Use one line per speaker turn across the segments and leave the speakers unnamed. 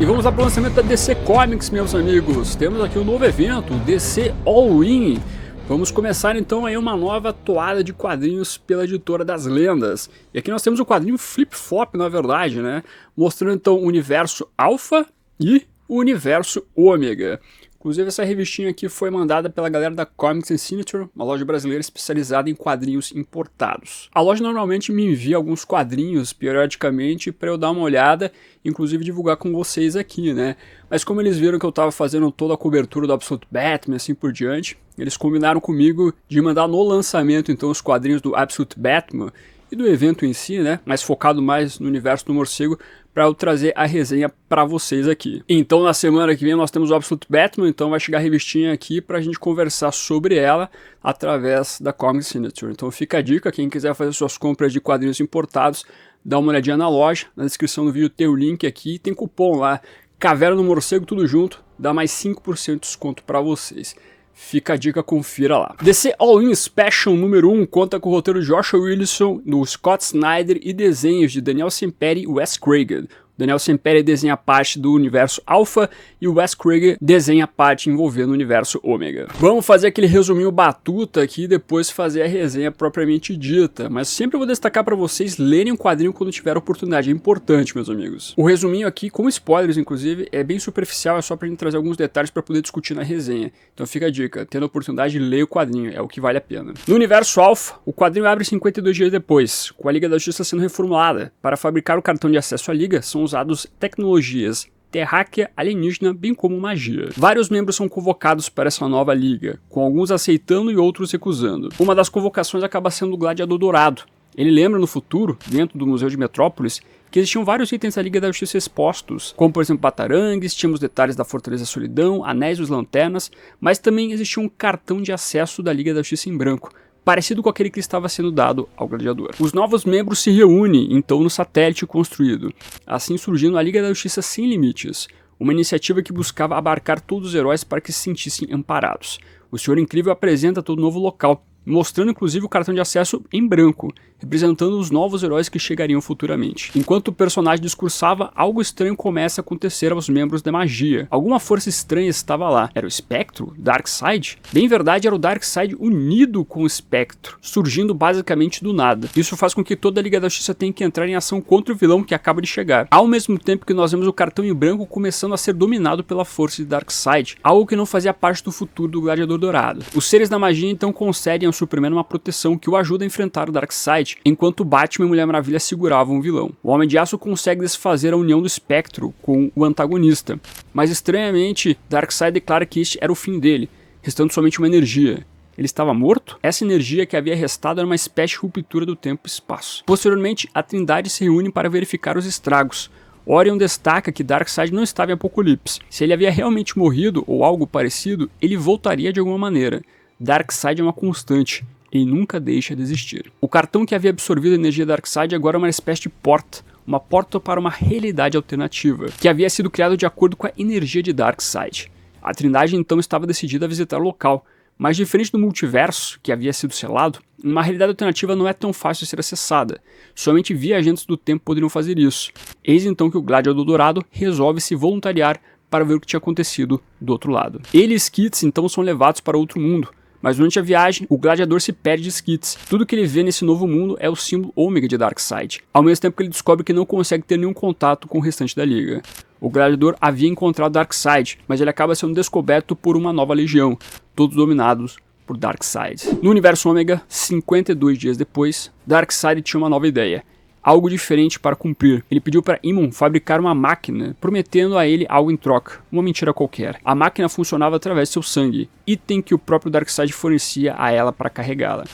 E vamos lá para o lançamento da DC Comics, meus amigos. Temos aqui um novo evento, DC All In. Vamos começar então aí uma nova toada de quadrinhos pela Editora das Lendas. E aqui nós temos o quadrinho Flip Flop, na verdade, né? Mostrando então o universo Alpha e o universo Ômega. Inclusive essa revistinha aqui foi mandada pela galera da Comics & Signature, uma loja brasileira especializada em quadrinhos importados. A loja normalmente me envia alguns quadrinhos periodicamente para eu dar uma olhada, inclusive divulgar com vocês aqui, né? Mas como eles viram que eu estava fazendo toda a cobertura do Absolute Batman e assim por diante, eles combinaram comigo de mandar no lançamento então os quadrinhos do Absolute Batman e do evento em si, né, mas focado mais no universo do morcego, para eu trazer a resenha para vocês aqui. Então na semana que vem nós temos o Absolute Batman, então vai chegar a revistinha aqui para a gente conversar sobre ela através da Comics Signature. Então fica a dica, quem quiser fazer suas compras de quadrinhos importados, dá uma olhadinha na loja, na descrição do vídeo tem o link aqui, tem cupom lá, Caverna do Morcego, tudo junto, dá mais 5% de desconto para vocês. Fica a dica, confira lá. DC All In Special número 1 conta com o roteiro de Joshua Williamson, do Scott Snyder e desenhos de Daniel Semperi e Wes Craig. Daniel Semperi desenha parte do universo Alpha e o Wes Craig desenha parte envolvendo o universo Ômega. Vamos fazer aquele resuminho batuta aqui e depois fazer a resenha propriamente dita, mas sempre eu vou destacar para vocês lerem o quadrinho quando tiver oportunidade, é importante, meus amigos. O resuminho aqui, com spoilers inclusive, é bem superficial, é só pra gente trazer alguns detalhes para poder discutir na resenha. Então fica a dica, tendo a oportunidade, leia o quadrinho, é o que vale a pena. No universo Alpha, o quadrinho abre 52 dias depois, com a Liga da Justiça sendo reformulada. Para fabricar o cartão de acesso à Liga, são usados tecnologias terráquea, alienígena, bem como magia. Vários membros são convocados para essa nova liga, com alguns aceitando e outros recusando. Uma das convocações acaba sendo o Gladiador Dourado. Ele lembra no futuro, dentro do Museu de Metrópolis, que existiam vários itens da Liga da Justiça expostos, como por exemplo batarangues, tínhamos detalhes da Fortaleza Solidão, anéis dos lanternas, mas também existia um cartão de acesso da Liga da Justiça em branco, parecido com aquele que estava sendo dado ao Gladiador. Os novos membros se reúnem, então, no satélite construído, assim surgindo a Liga da Justiça Sem Limites, uma iniciativa que buscava abarcar todos os heróis para que se sentissem amparados. O Senhor Incrível apresenta todo novo local, mostrando inclusive o cartão de acesso em branco, representando os novos heróis que chegariam futuramente. Enquanto o personagem discursava, algo estranho começa a acontecer aos membros da magia. Alguma força estranha estava lá. Era o Espectro? Darkseid? Bem verdade, era o Darkseid unido com o Espectro, surgindo basicamente do nada. Isso faz com que toda a Liga da Justiça tenha que entrar em ação contra o vilão que acaba de chegar. Ao mesmo tempo que nós vemos o cartão em branco começando a ser dominado pela força de Darkseid, algo que não fazia parte do futuro do Gladiador Dourado. Os seres da magia então concedem ao Superman uma proteção que o ajuda a enfrentar o Darkseid, enquanto Batman e Mulher Maravilha seguravam o vilão. O Homem de Aço consegue desfazer a união do Espectro com o antagonista, mas estranhamente Darkseid declara que este era o fim dele, restando somente uma energia. Ele estava morto? Essa energia que havia restado era uma espécie de ruptura do tempo e espaço. Posteriormente, a Trindade se reúne para verificar os estragos. Orion destaca que Darkseid não estava em Apocalipse. Se ele havia realmente morrido ou algo parecido, ele voltaria de alguma maneira. Darkseid é uma constante, ele nunca deixa de existir. O cartão que havia absorvido a energia Darkseid agora é uma espécie de porta, uma porta para uma realidade alternativa, que havia sido criado de acordo com a energia de Darkseid. A Trindade então estava decidida a visitar o local, mas diferente do multiverso, que havia sido selado, uma realidade alternativa não é tão fácil de ser acessada. Somente viajantes do tempo poderiam fazer isso. Eis então que o Gladiador Dourado resolve se voluntariar para ver o que tinha acontecido do outro lado. Ele e Skits então são levados para outro mundo, mas durante a viagem, o Gladiador se perde de Skits. Tudo que ele vê nesse novo mundo é o símbolo Ômega de Darkseid, ao mesmo tempo que ele descobre que não consegue ter nenhum contato com o restante da Liga. O Gladiador havia encontrado Darkseid, mas ele acaba sendo descoberto por uma nova legião, todos dominados por Darkseid. No universo Ômega, 52 dias depois, Darkseid tinha uma nova ideia. Algo diferente para cumprir. Ele pediu para Immon fabricar uma máquina, prometendo a ele algo em troca, uma mentira qualquer. A máquina funcionava através de seu sangue, item que o próprio Darkseid fornecia a ela para carregá-la.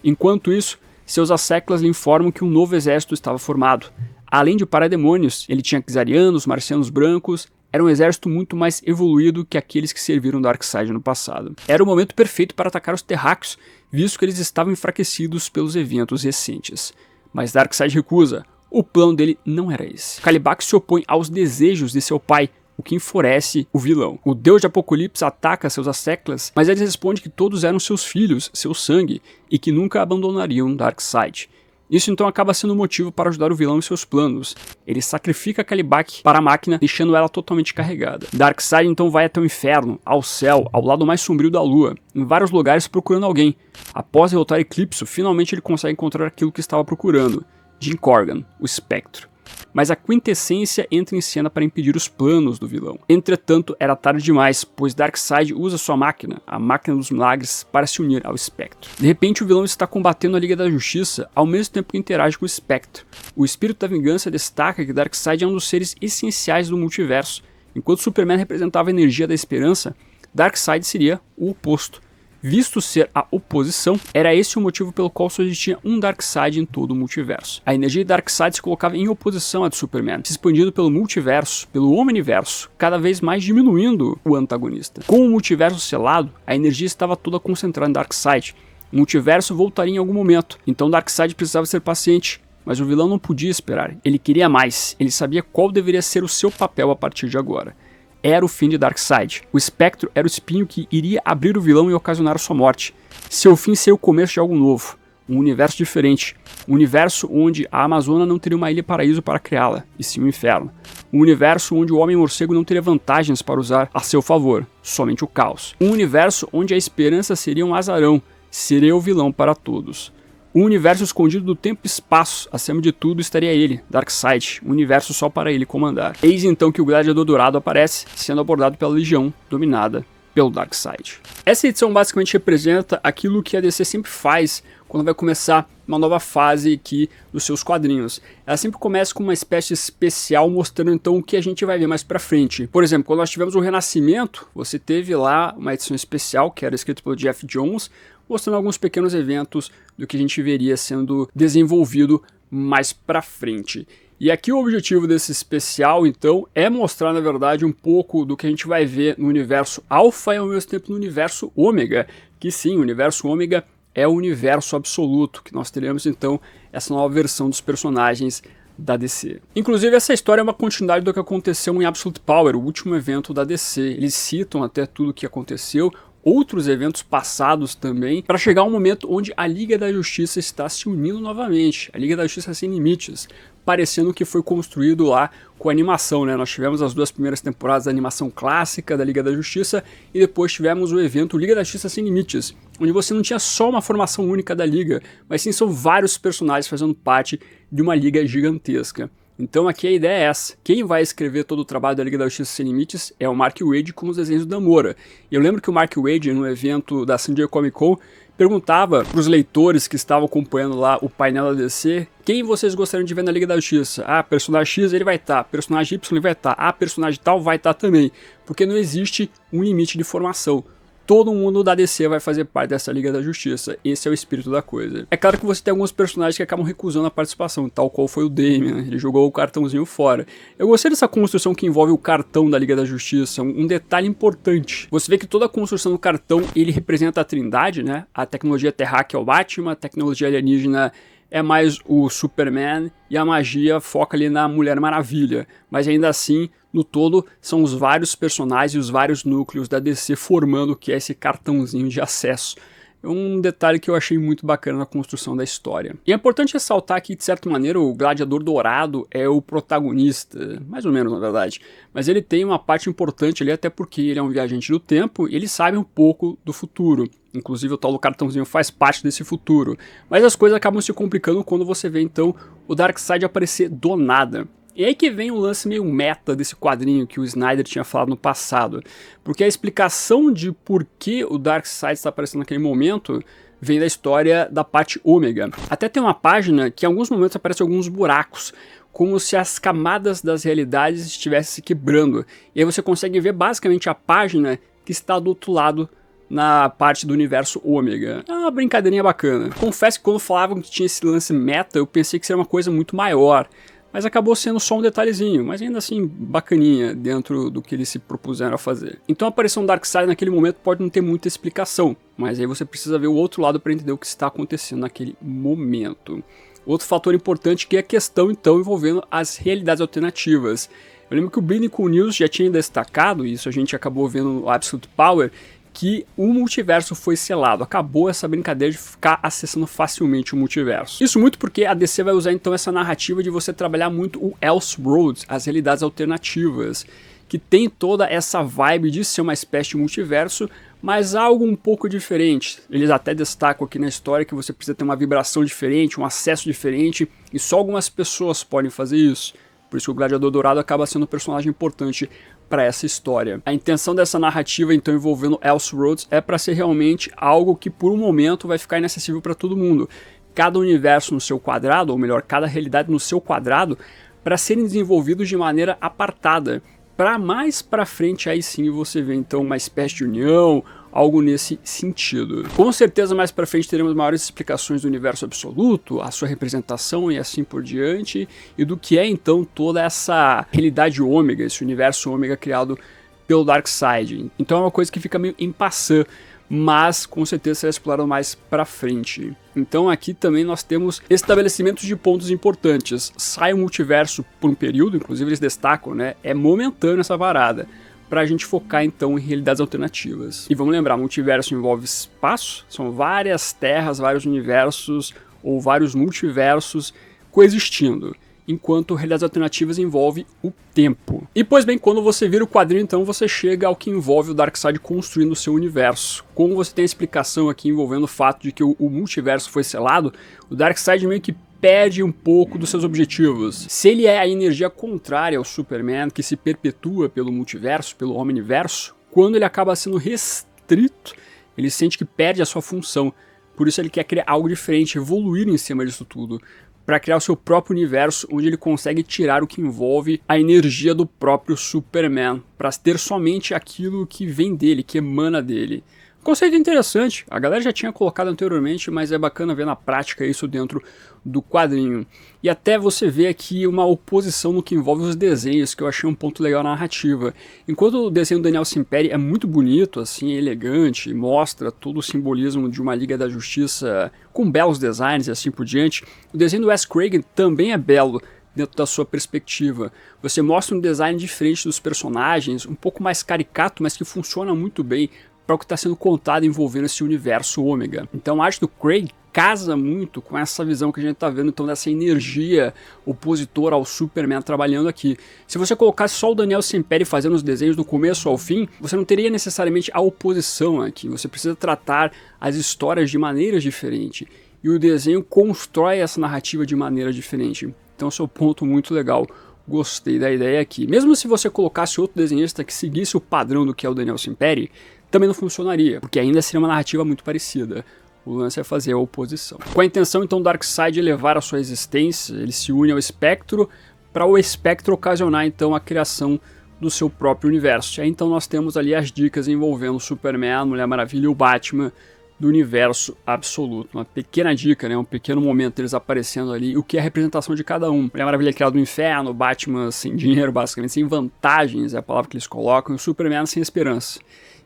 Enquanto isso, seus asseclas lhe informam que um novo exército estava formado. Além de parademônios, ele tinha Xarianos, marcianos brancos. Era um exército muito mais evoluído que aqueles que serviram Darkseid no passado. Era o momento perfeito para atacar os terráqueos, visto que eles estavam enfraquecidos pelos eventos recentes. Mas Darkseid recusa. O plano dele não era esse. Calibax se opõe aos desejos de seu pai, o que enfurece o vilão. O deus de Apocalipse ataca seus asseclas, mas ele responde que todos eram seus filhos, seu sangue, e que nunca abandonariam Darkseid. Isso então acaba sendo o motivo para ajudar o vilão em seus planos. Ele sacrifica Kalibak para a máquina, deixando ela totalmente carregada. Darkseid então vai até o inferno, ao céu, ao lado mais sombrio da lua, em vários lugares procurando alguém. Após derrotar Eclipso, finalmente ele consegue encontrar aquilo que estava procurando, Jim Corgan, o Espectro. Mas a quintessência entra em cena para impedir os planos do vilão. Entretanto, era tarde demais, pois Darkseid usa sua máquina, a Máquina dos Milagres, para se unir ao Espectro. De repente, o vilão está combatendo a Liga da Justiça, ao mesmo tempo que interage com o Espectro. O Espírito da Vingança destaca que Darkseid é um dos seres essenciais do multiverso. Enquanto Superman representava a energia da esperança, Darkseid seria o oposto. Visto ser a oposição, era esse o motivo pelo qual só existia um Darkseid em todo o multiverso. A energia de Darkseid se colocava em oposição à de Superman, se expandindo pelo multiverso, pelo Omniverso, cada vez mais diminuindo o antagonista. Com o multiverso selado, a energia estava toda concentrada em Darkseid. O multiverso voltaria em algum momento, então Darkseid precisava ser paciente. Mas o vilão não podia esperar, ele queria mais, ele sabia qual deveria ser o seu papel a partir de agora. Era o fim de Darkseid. O Espectro era o espinho que iria abrir o vilão e ocasionar sua morte. Seu fim seria o começo de algo novo, um universo diferente, um universo onde a Amazônia não teria uma ilha paraíso para criá-la, e sim um inferno. Um universo onde o Homem-Morcego não teria vantagens para usar a seu favor, somente o caos. Um universo onde a esperança seria um azarão, seria o vilão para todos. Um universo escondido do tempo e espaço, acima de tudo estaria ele, Darkseid, um universo só para ele comandar. Eis então que o Gladiador Dourado aparece, sendo abordado pela Legião, dominada pelo Darkseid. Essa edição basicamente representa aquilo que a DC sempre faz quando vai começar uma nova fase aqui dos seus quadrinhos. Ela sempre começa com uma espécie especial mostrando então o que a gente vai ver mais pra frente. Por exemplo, quando nós tivemos o Renascimento, você teve lá uma edição especial que era escrita pelo Jeff Jones, mostrando alguns pequenos eventos do que a gente veria sendo desenvolvido mais pra frente. E aqui o objetivo desse especial, então, é mostrar, na verdade, um pouco do que a gente vai ver no universo Alpha e ao mesmo tempo no universo Ômega, que sim, o universo Ômega é o universo absoluto, que nós teremos, então, essa nova versão dos personagens da DC. Inclusive, essa história é uma continuidade do que aconteceu em Absolute Power, o último evento da DC. Eles citam até tudo o que aconteceu, outros eventos passados também, para chegar um momento onde a Liga da Justiça está se unindo novamente, a Liga da Justiça Sem Limites, parecendo que foi construído lá com a animação, né? Nós tivemos as duas primeiras temporadas da animação clássica da Liga da Justiça e depois tivemos o evento Liga da Justiça Sem Limites, onde você não tinha só uma formação única da Liga, mas sim são vários personagens fazendo parte de uma liga gigantesca. Então aqui a ideia é essa, quem vai escrever todo o trabalho da Liga da Justiça Sem Limites é o Mark Waid com os desenhos da Moura. E eu lembro que o Mark Waid, no evento da San Diego Comic Con, perguntava para os leitores que estavam acompanhando lá o painel da DC, quem vocês gostariam de ver na Liga da Justiça? Ah, personagem X ele vai estar, personagem Y ele vai estar, ah, personagem tal vai estar também, porque não existe um limite de formação. Todo mundo da DC vai fazer parte dessa Liga da Justiça. Esse é o espírito da coisa. É claro que você tem alguns personagens que acabam recusando a participação, tal qual foi o Damian, ele jogou o cartãozinho fora. Eu gostei dessa construção que envolve o cartão da Liga da Justiça, um detalhe importante. Você vê que toda a construção do cartão, ele representa a Trindade, né? A tecnologia terráquea é o Batman, a tecnologia alienígena é mais o Superman e a magia foca ali na Mulher Maravilha. Mas ainda assim, no todo, são os vários personagens e os vários núcleos da DC formando o que é esse cartãozinho de acesso. É um detalhe que eu achei muito bacana na construção da história. E é importante ressaltar que, de certa maneira, o Gladiador Dourado é o protagonista, mais ou menos na verdade, mas ele tem uma parte importante ali, até porque ele é um viajante do tempo e ele sabe um pouco do futuro. Inclusive o tal do cartãozinho faz parte desse futuro. Mas as coisas acabam se complicando quando você vê então o Darkseid aparecer do nada. E aí que vem o lance meio meta desse quadrinho que o Snyder tinha falado no passado. Porque a explicação de por que o Darkseid está aparecendo naquele momento vem da história da parte Ômega. Até tem uma página que em alguns momentos aparecem alguns buracos, como se as camadas das realidades estivessem se quebrando. E aí você consegue ver basicamente a página que está do outro lado na parte do universo Ômega. É uma brincadeirinha bacana. Confesso que quando falavam que tinha esse lance meta, eu pensei que seria uma coisa muito maior. Mas acabou sendo só um detalhezinho, mas ainda assim bacaninha dentro do que eles se propuseram a fazer. Então a aparição do Darkseid naquele momento pode não ter muita explicação, mas aí você precisa ver o outro lado para entender o que está acontecendo naquele momento. Outro fator importante que é a questão então envolvendo as realidades alternativas. Eu lembro que o Bleeding Cool News já tinha destacado, e isso a gente acabou vendo no Absolute Power, que o multiverso foi selado. Acabou essa brincadeira de ficar acessando facilmente o multiverso. Isso muito porque a DC vai usar então essa narrativa de você trabalhar muito o Elseworlds, as realidades alternativas, que tem toda essa vibe de ser uma espécie de multiverso, mas algo um pouco diferente. Eles até destacam aqui na história que você precisa ter uma vibração diferente, um acesso diferente, e só algumas pessoas podem fazer isso. Por isso que o Gladiador Dourado acaba sendo um personagem importante para essa história. A intenção dessa narrativa, então, envolvendo Elseworlds é para ser realmente algo que por um momento vai ficar inacessível para todo mundo. Cada universo no seu quadrado, ou melhor, cada realidade no seu quadrado, para serem desenvolvidos de maneira apartada. Para mais para frente, aí sim você vê então uma espécie de união, algo nesse sentido. Com certeza mais para frente teremos maiores explicações do universo absoluto, a sua representação e assim por diante, e do que é então toda essa realidade ômega, esse universo ômega criado pelo Darkseid. Então é uma coisa que fica meio em passant, mas com certeza será explorado mais pra frente. Então aqui também nós temos estabelecimentos de pontos importantes. Sai o multiverso por um período, inclusive eles destacam, né? É momentâneo essa parada, pra gente focar então em realidades alternativas. E vamos lembrar, multiverso envolve espaço, são várias terras, vários universos ou vários multiversos coexistindo, enquanto realidades alternativas envolve o tempo. E pois bem, quando você vira o quadrinho, então você chega ao que envolve o Darkseid construindo o seu universo. Como você tem a explicação aqui envolvendo o fato de que o multiverso foi selado, o Darkseid meio que perde um pouco dos seus objetivos. Se ele é a energia contrária ao Superman, que se perpetua pelo multiverso, pelo Omniverso, quando ele acaba sendo restrito, ele sente que perde a sua função. Por isso ele quer criar algo diferente, evoluir em cima disso tudo, para criar o seu próprio universo, onde ele consegue tirar o que envolve a energia do próprio Superman, para ter somente aquilo que vem dele, que emana dele. Conceito interessante, a galera já tinha colocado anteriormente, mas é bacana ver na prática isso dentro do quadrinho. E até você vê aqui uma oposição no que envolve os desenhos, que eu achei um ponto legal na narrativa. Enquanto o desenho do Daniel Simperi é muito bonito, assim, elegante, mostra todo o simbolismo de uma Liga da Justiça com belos designs e assim por diante, o desenho do Wes Craven também é belo dentro da sua perspectiva. Você mostra um design diferente dos personagens, um pouco mais caricato, mas que funciona muito bem para o que está sendo contado envolvendo esse universo ômega. Então a arte do Craig casa muito com essa visão que a gente está vendo, então, dessa energia opositora ao Superman trabalhando aqui. Se você colocasse só o Daniel Simperi fazendo os desenhos do começo ao fim, você não teria necessariamente a oposição aqui. Você precisa tratar as histórias de maneiras diferentes. E o desenho constrói essa narrativa de maneira diferente. Então esse é um ponto muito legal. Gostei da ideia aqui. Mesmo se você colocasse outro desenhista que seguisse o padrão do que é o Daniel Simperi, também não funcionaria, porque ainda seria uma narrativa muito parecida. O lance é fazer a oposição. Com a intenção então do Darkseid elevar a sua existência, ele se une ao Espectro para o Espectro ocasionar então a criação do seu próprio universo. E aí então nós temos ali as dicas envolvendo o Superman, a Mulher Maravilha e o Batman do universo absoluto. Uma pequena dica, né? Um pequeno momento deles aparecendo ali, o que é a representação de cada um. Mulher Maravilha é criado no inferno, o Batman sem dinheiro, basicamente, sem vantagens, é a palavra que eles colocam, e o Superman sem esperança.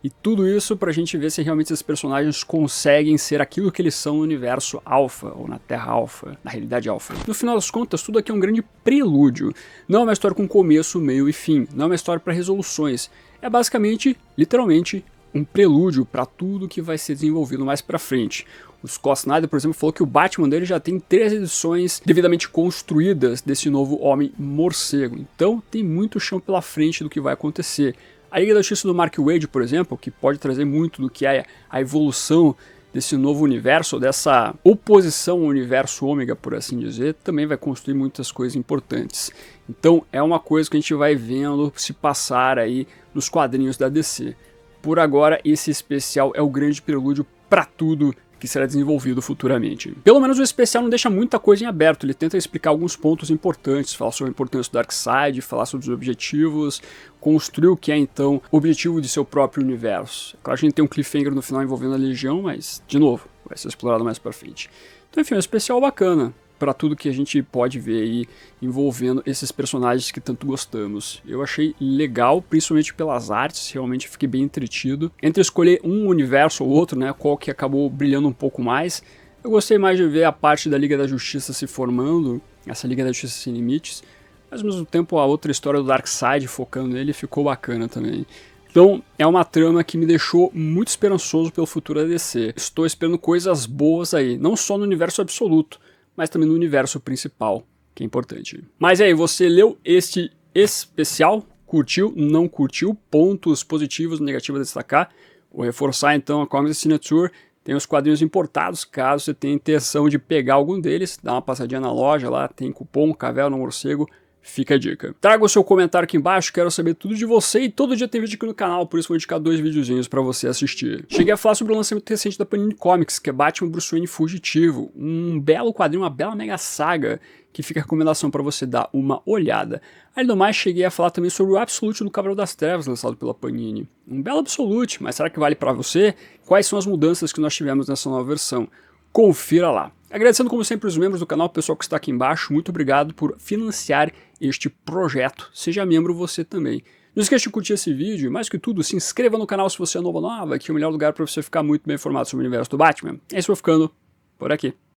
E tudo isso pra gente ver se realmente esses personagens conseguem ser aquilo que eles são no universo alfa, ou na Terra alfa, na realidade alfa. No final das contas, tudo aqui é um grande prelúdio. Não é uma história com começo, meio e fim. Não é uma história para resoluções. É basicamente, literalmente, um prelúdio para tudo que vai ser desenvolvido mais pra frente. O Scott Snyder, por exemplo, falou que o Batman dele já tem 3 edições devidamente construídas desse novo Homem-Morcego. Então tem muito chão pela frente do que vai acontecer. A Liga da Justiça do Mark Waid, por exemplo, que pode trazer muito do que é a evolução desse novo universo, dessa oposição ao universo ômega, por assim dizer, também vai construir muitas coisas importantes. Então é uma coisa que a gente vai vendo se passar aí nos quadrinhos da DC. Por agora, esse especial é o grande prelúdio para tudo que será desenvolvido futuramente. Pelo menos o especial não deixa muita coisa em aberto, ele tenta explicar alguns pontos importantes, falar sobre a importância do Darkseid, falar sobre os objetivos, construir o que é então o objetivo de seu próprio universo. Claro que a gente tem um cliffhanger no final envolvendo a Legião, mas, de novo, vai ser explorado mais pra frente. Então, enfim, é um especial bacana para tudo que a gente pode ver aí envolvendo esses personagens que tanto gostamos. Eu achei legal, principalmente pelas artes, realmente fiquei bem entretido. Entre escolher um universo ou outro, né, qual que acabou brilhando um pouco mais, eu gostei mais de ver a parte da Liga da Justiça se formando, essa Liga da Justiça Sem Limites, mas ao mesmo tempo a outra história do Darkseid focando nele ficou bacana também. Então é uma trama que me deixou muito esperançoso pelo futuro da DC. Estou esperando coisas boas aí, não só no universo absoluto, mas também no universo principal, que é importante. Mas e aí, você leu este especial? Curtiu? Não curtiu? Pontos positivos, negativos a destacar? Vou reforçar então a Comics Signature. Tem os quadrinhos importados, caso você tenha intenção de pegar algum deles, dá uma passadinha na loja lá, tem cupom Caverna Morcego, fica a dica. Traga o seu comentário aqui embaixo, quero saber tudo de você, e todo dia tem vídeo aqui no canal, por isso vou indicar 2 videozinhos pra você assistir. Cheguei a falar sobre o lançamento recente da Panini Comics, que é Batman Bruce Wayne Fugitivo, um belo quadrinho, uma bela mega saga, que fica a recomendação para você dar uma olhada. Além do mais, cheguei a falar também sobre o Absolute do Cavaleiro das Trevas, lançado pela Panini. Um belo Absolute, mas será que vale para você? Quais são as mudanças que nós tivemos nessa nova versão? Confira lá. Agradecendo como sempre os membros do canal, o pessoal que está aqui embaixo, muito obrigado por financiar este projeto. Seja membro você também. Não esqueça de curtir esse vídeo e, mais que tudo, se inscreva no canal se você é novo ou nova, que é o melhor lugar para você ficar muito bem informado sobre o universo do Batman. É isso, vou ficando por aqui.